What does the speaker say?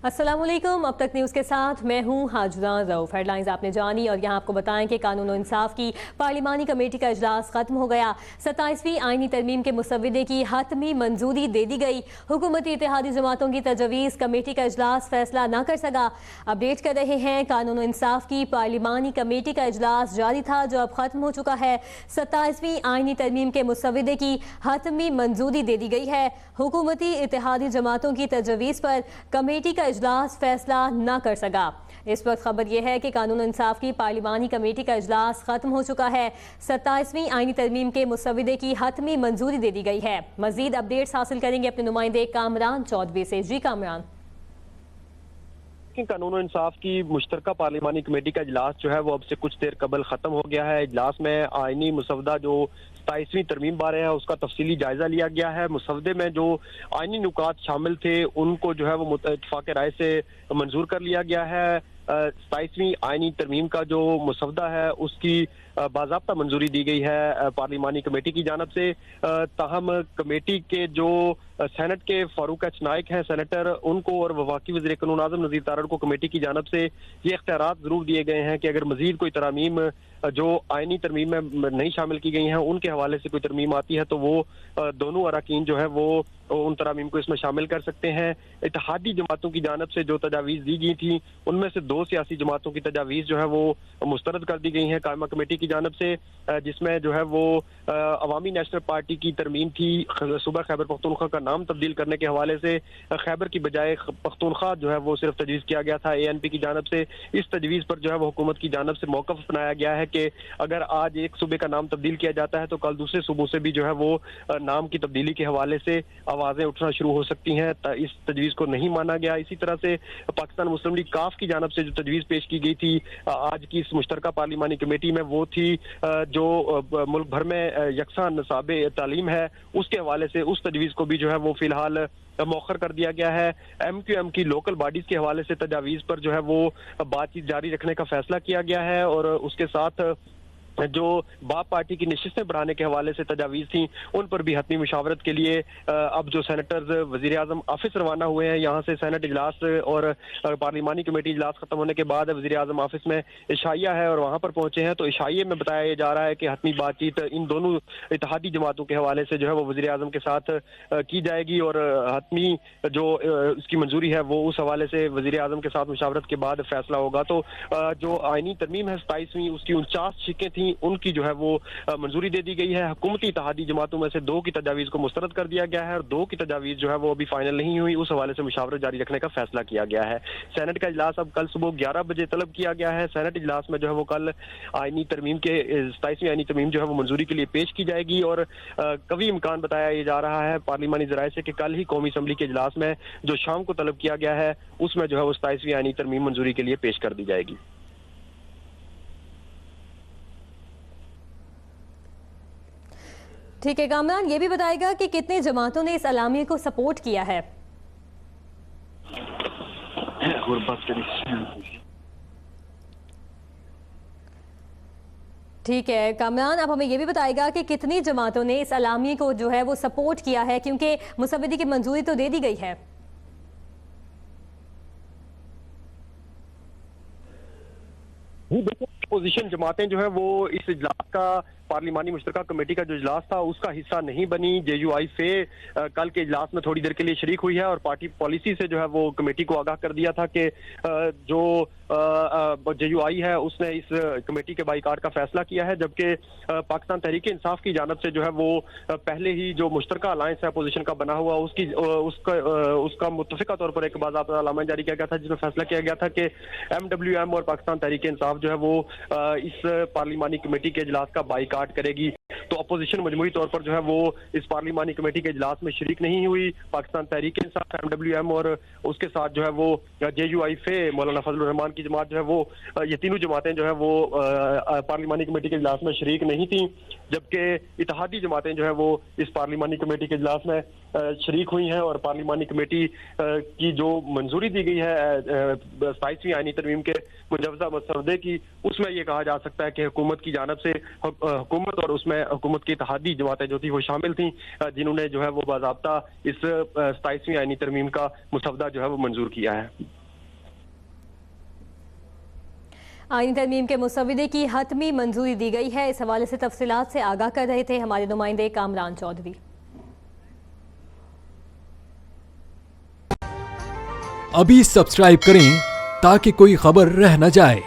अस्सलामुअलैकुम। अब तक न्यूज़ के साथ मैं हूं हाजुरा रऊफ। हेडलाइंस आपने जानी और यहां आपको बताएं कि कानून और इंसाफ की पार्लिमानी कमेटी का इजलास खत्म हो गया। 27वीं आईनी तरमीम के मुसव्वदे की हतमी मंजूरी दे दी गई। हुकूमती इत्तेहादी जमातों की तजवीज़ कमेटी का इजलास फैसला न कर सका। अपडेट कर रहे हैं, कानून और इंसाफ की पार्लिमानी कमेटी का इजलास जारी था जो अब खत्म हो चुका है। 27वीं आईनी तरमीम के मुसव्वदे की हतमी मंजूरी दे दी गई है। हुकूमती इत्तेहादी जमातों की तजवीज़ पर कमेटी का इजलास फैसला न कर सका। इस वक्त खबर यह है कि कानून इंसाफ की पार्लिमानी कमेटी का इजलास खत्म हो चुका है। 27वीं आईनी तरमीम के मुसव्वदे की हतमी मंजूरी दे दी गई है। मजीद अपडेट्स हासिल करेंगे अपने नुमाइंदे कामरान चौधरी से। जी कामरान। कानून और इंसाफ की मुश्तरका पार्लिमानी कमेटी का इजलास जो है वो अब से कुछ देर कबल खत्म हो गया है। इजलास में आईनी मुसवदा जो 27वीं तरमीम बारे है उसका तफसीली जायजा लिया गया है। मुसवदे में जो आईनी नुकात शामिल थे उनको जो है वो इत्तफाक राय से मंजूर कर लिया गया है। 27वीं आईनी तरमीम का जो मुसवदा है उसकी बाज़ाब्ता मंजूरी दी गई है पार्लिमानी कमेटी की जानब से। ताहम कमेटी के जो सेनेट के फारूक एच नाइक हैं सेनेटर, उनको और वफाकी वज़ीर कानून आज़म नज़ीर तारड़ को कमेटी की जानब से ये इख्तियारात जरूर दिए गए हैं कि अगर मजीद कोई तरामीम जो आईनी तरमीम में नहीं शामिल की गई हैं उनके हवाले से कोई तरमीम आती है तो वो दोनों अरकान जो है वो उन तरामीम को इसमें शामिल कर सकते हैं। इत्तेहादी जमातों की जानब से जो तजावीज़ दी गई थी उनमें से 2 सियासी जमातों की तजावीज़ जो है वो मुस्तरद कर दी गई हैं कायमा कमेटी की जानब से, जिसमें जो है वो अवामी नेशनल पार्टी की तरमीम थी सूबा खैबर पख्तूनख्वा का नाम तब्दील करने के हवाले से। खैबर की बजाय पख्तूनख्वा जो है वो सिर्फ तजवीज़ किया गया था ANP की जानब से। इस तजवीज़ पर जो है वो हुकूमत की जानब से मौक़िफ़ अपनाया गया है कि अगर आज एक सूबे का नाम तब्दील किया जाता है तो कल दूसरे सूबों से भी जो है वो नाम की तब्दीली के हवाले से आवाज़ें उठना शुरू हो सकती हैं। इस तजवीज़ को नहीं माना गया। इसी तरह से पाकिस्तान मुस्लिम लीग काफ की जानब से जो तजवीज़ पेश की गई थी आज की इस मुश्तरका पार्लिमानी कमेटी में वो थी जो मुल्क भर में यकसा नसाबे तालीम है उसके हवाले से उस तजवीज़ को भी जो है वो फिलहाल मौखर कर दिया गया है। MQM की लोकल बॉडीज के हवाले से तजावीज़ पर जो है वो बातचीत जारी रखने का फैसला किया गया है और उसके साथ जो बाप पार्टी की नशिस्तें बढ़ाने के हवाले से तजावीज़ थी उन पर भी हतमी मुशावरत के लिए अब जो सेनेटर्स वज़ीर आज़म ऑफिस रवाना हुए हैं। यहाँ से सेनेट इजलास और पार्लिमानी कमेटी इजलास खत्म होने के बाद वज़ीर आज़म ऑफिस में इशाइया है और वहाँ पर पहुँचे हैं। तो इशाइये में बताया जा रहा है कि हतमी बातचीत इन दोनों इत्तेहादी जमातों के हवाले से जो है वो वज़ीर आज़म के साथ की जाएगी और हतमी जो इसकी मंजूरी है वो उस हवाले से वज़ीर आज़म के साथ मुशावरत के बाद फैसला होगा। तो जो आईनी तरमीम है 27वीं उसकी 49 शिकें थी उनकी जो है वो मंजूरी दे दी गई है। हुकूमती इत्तेहादी जमातों में से 2 की तजावीज़ को मुस्तरद कर दिया गया है और 2 की तजावीज़ जो है वो अभी फाइनल नहीं हुई, उस हवाले से मुशावरत जारी रखने का फैसला किया गया है। सेनेट का इजलास अब कल सुबह 11 बजे तलब किया गया है। सेनेट इजलास में जो है वो कल आईनी तरमीम के 27वीं आईनी तरमीम जो है वो मंजूरी के लिए पेश की जाएगी और कभी इम्कान बताया जा रहा है पार्लिमानी ज़राए से कि कल ही कौमी असम्बली के इजलास में जो शाम को तलब किया गया है उसमें जो है वो 27वीं आईनी तरमीम मंजूरी के लिए पेश कर दी जाएगी। ठीक है कामरान, ये भी बताएगा कि कितने जमातों ने इस अलामिया को सपोर्ट किया है? ठीक है कामरान, अब हमें यह भी बताएगा कि कितनी जमातों ने इस अलामिया को जो है वो सपोर्ट किया है, क्योंकि मुसव्वदे की मंजूरी तो दे दी गई है। अपोजिशन जमातें जो है वो इस इजलास का पार्लिमानी मुश्तरका कमेटी का जो इजलास था उसका हिस्सा नहीं बनी। JUI फे कल के इजलास में थोड़ी देर के लिए शरीक हुई है और पार्टी पॉलिसी से जो है वो कमेटी को आगाह कर दिया था कि जो JUI है उसने इस कमेटी के बाइकाट का फैसला किया है, जबकि पाकिस्तान तहरीक इंसाफ की जानब से जो है वो पहले ही जो मुश्तरका अलायंस है अपोजिशन का बना हुआ उसका मुत्तफिका तौर पर एक बाज़ाब्ता अलामा जारी किया गया था जिसमें फैसला किया गया था कि MWM और पाकिस्तान तहरीक इंसाफ जो है वो इस पार्लिमानी कमेटी के इजलास का बाइकाट करेगी। तो अपोजिशन मजमूई तौर पर जो है वो इस पार्लिमानी कमेटी के इजलास में शरीक नहीं हुई। पाकिस्तान तहरीक इंसाफ, MWM और उसके साथ जो है वो JUI फे मौलाना फजलुर रहमान की जमात जो है वो ये तीनों जमातें जो है वो पार्लिमानी कमेटी के इजलास में शरीक नहीं थी, जबकि इत्तेहादी जमातें जो है वो इस पार्लिमानी कमेटी के इजलास में शरीक हुई हैं और पार्लिमानी कमेटी की जो मंजूरी दी गई है 27वीं आईनी तरमीम के मुजवजा मसवदे की, उसमें यह कहा जा सकता है कि हुकूमत की जानब से हुकूमत और उसमें हुकूमत की इत्तेहादी जमातें जो थी वो शामिल थी, जिन्होंने जो है वो बाज़ाब्ता इस 27वीं आईनी तरमीम का मसवदा जो है वो मंजूर किया है। आईनी तरमीम के मुसव्विदे की हतमी मंजूरी दी गई है। इस हवाले से तफसीलात से आगाह कर रहे थे हमारे नुमाइंदे कामरान चौधरी। अभी सब्सक्राइब करें ताकि कोई खबर रह न जाए।